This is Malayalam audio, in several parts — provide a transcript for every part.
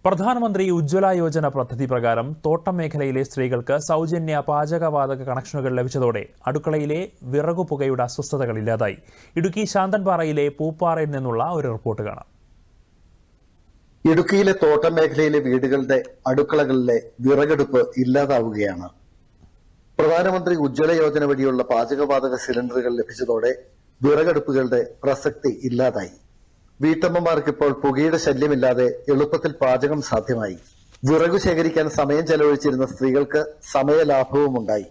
പ്രധാനമന്ത്രി ഉജ്ജ്വല യോജന പദ്ധതി പ്രകാരം തോട്ടം മേഖലയിലെ സ്ത്രീകൾക്ക് സൗജന്യ പാചകവാതക കണക്ഷനുകൾ ലഭിച്ചതോടെ അടുക്കളയിലെ വിറകുപുകയുടെ അസ്വസ്ഥതകൾ ഇല്ലാതായി. ഇടുക്കി ശാന്തൻപാറയിലെ പൂപ്പാറയിൽ നിന്നുള്ള ഒരു റിപ്പോർട്ട് കാണാം. ഇടുക്കിയിലെ തോട്ടം മേഖലയിലെ വീടുകളുടെ അടുക്കളകളിലെ വിറകെടുപ്പ് ഇല്ലാതാവുകയാണ്. പ്രധാനമന്ത്രി ഉജ്ജ്വല യോജന വഴിയുള്ള പാചകവാതക സിലിണ്ടറുകൾ ലഭിച്ചതോടെ വിറകെടുപ്പുകളുടെ പ്രസക്തി ഇല്ലാതായി. വീട്ടമ്മമാർക്ക് ഇപ്പോൾ പുകയുടെ ശല്യമില്ലാതെ എളുപ്പത്തിൽ പാചകം സാധ്യമായി. വിറകു ശേഖരിക്കാൻ സമയം ചെലവഴിച്ചിരുന്ന സ്ത്രീകൾക്ക് സമയലാഭവുമുണ്ടായി.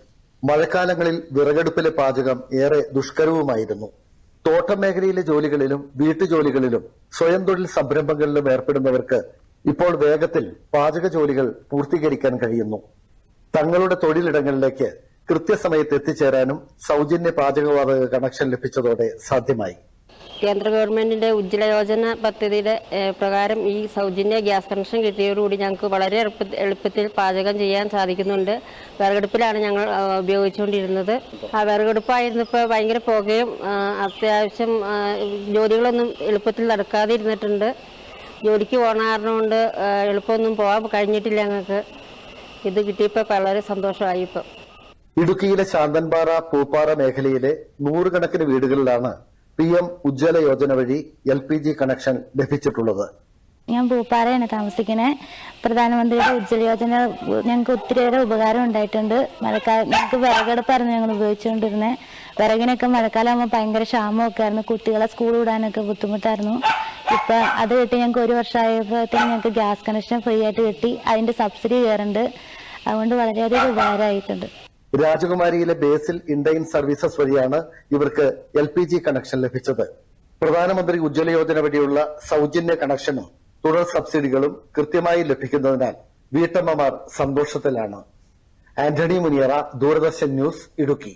മഴക്കാലങ്ങളിൽ വിറകെടുപ്പിലെ പാചകം ഏറെ ദുഷ്കരവുമായിരുന്നു. തോട്ടം മേഖലയിലെ ജോലികളിലും വീട്ടുജോലികളിലും സ്വയം തൊഴിൽ സംരംഭങ്ങളിലും ഏർപ്പെടുന്നവർക്ക് ഇപ്പോൾ വേഗത്തിൽ പാചക ജോലികൾ പൂർത്തീകരിക്കാൻ കഴിയുന്നു. തങ്ങളുടെ തൊഴിലിടങ്ങളിലേക്ക് കൃത്യസമയത്ത് എത്തിച്ചേരാനും സൗജന്യ പാചകവാതക കണക്ഷൻ ലഭിച്ചതോടെ സാധ്യമായി. കേന്ദ്ര ഗവൺമെന്റിന്റെ ഉജ്ജ്വല യോജന പദ്ധതിയുടെ പ്രകാരം ഈ സൗജന്യ ഗ്യാസ് കണക്ഷൻ കിട്ടിയതോടുകൂടി ഞങ്ങൾക്ക് വളരെ എളുപ്പത്തിൽ പാചകം ചെയ്യാൻ സാധിക്കുന്നുണ്ട്. വിറകടുപ്പിലാണ് ഞങ്ങൾ ഉപയോഗിച്ചുകൊണ്ടിരുന്നത്. ആ വിറകടുപ്പായിരുന്നപ്പോൾ ഭയങ്കര പുകയും അത്യാവശ്യം ജോലികളൊന്നും എളുപ്പത്തിൽ നടക്കാതെ ഇരുന്നിട്ടുണ്ട്. ജോലിക്ക് പോകണ കാരണം കൊണ്ട് എളുപ്പമൊന്നും പോകാൻ കഴിഞ്ഞിട്ടില്ല. ഞങ്ങൾക്ക് ഇത് കിട്ടിയപ്പോൾ വളരെ സന്തോഷമായി. ഇപ്പം ഇടുക്കിയിലെ ശാന്തൻപാറ പൂപ്പാറ മേഖലയിലെ നൂറുകണക്കിന് വീടുകളിലാണ് PM ഉജ്ജ്വല യോജന വഴി LPG കണക്ഷൻ ലഭിച്ചിട്ടുള്ളത്. ഞാൻ പൂപ്പാറയാണ് താമസിക്കണേ. പ്രധാനമന്ത്രിയുടെ ഉജ്ജ്വല യോജന ഞങ്ങൾക്ക് ഒത്തിരിയേറെ ഉപകാരം ഉണ്ടായിട്ടുണ്ട്. ഞങ്ങൾക്ക് വിറകടുപ്പായിരുന്നു ഞങ്ങൾ ഉപയോഗിച്ചുകൊണ്ടിരുന്നത്. വിറകിനൊക്കെ മഴക്കാലമാകുമ്പോൾ ഭയങ്കര ക്ഷാമമൊക്കെ ആയിരുന്നു. കുട്ടികളെ സ്കൂൾ വിടാനൊക്കെ ബുദ്ധിമുട്ടായിരുന്നു. ഇപ്പൊ അത് കിട്ടി ഞങ്ങൾക്ക് 1 വർഷമായപ്പോഴത്തേക്കും ഞങ്ങൾക്ക് ഗ്യാസ് കണക്ഷൻ ഫ്രീ ആയിട്ട് കിട്ടി. അതിന്റെ സബ്സിഡി കയറുന്നുണ്ട്. അതുകൊണ്ട് വളരെയധികം ഉപകാരമായിട്ടുണ്ട്. രാജകുമാരിയിലെ ബേസിൽ ഇൻഡൈൻ സർവീസസ് വഴിയാണ് ഇവർക്ക് LPG കണക്ഷൻ ലഭിച്ചത്. പ്രധാനമന്ത്രി ഉജ്ജ്വല യോജന വഴിയുള്ള സൗജന്യ കണക്ഷനും തുടർ സബ്സിഡികളും കൃത്യമായി ലഭിക്കുന്നതിനാൽ വീട്ടമ്മമാർ സന്തോഷത്തിലാണ്. ആന്റണി മുനിയറ, ദൂരദർശൻ ന്യൂസ്, ഇടുക്കി.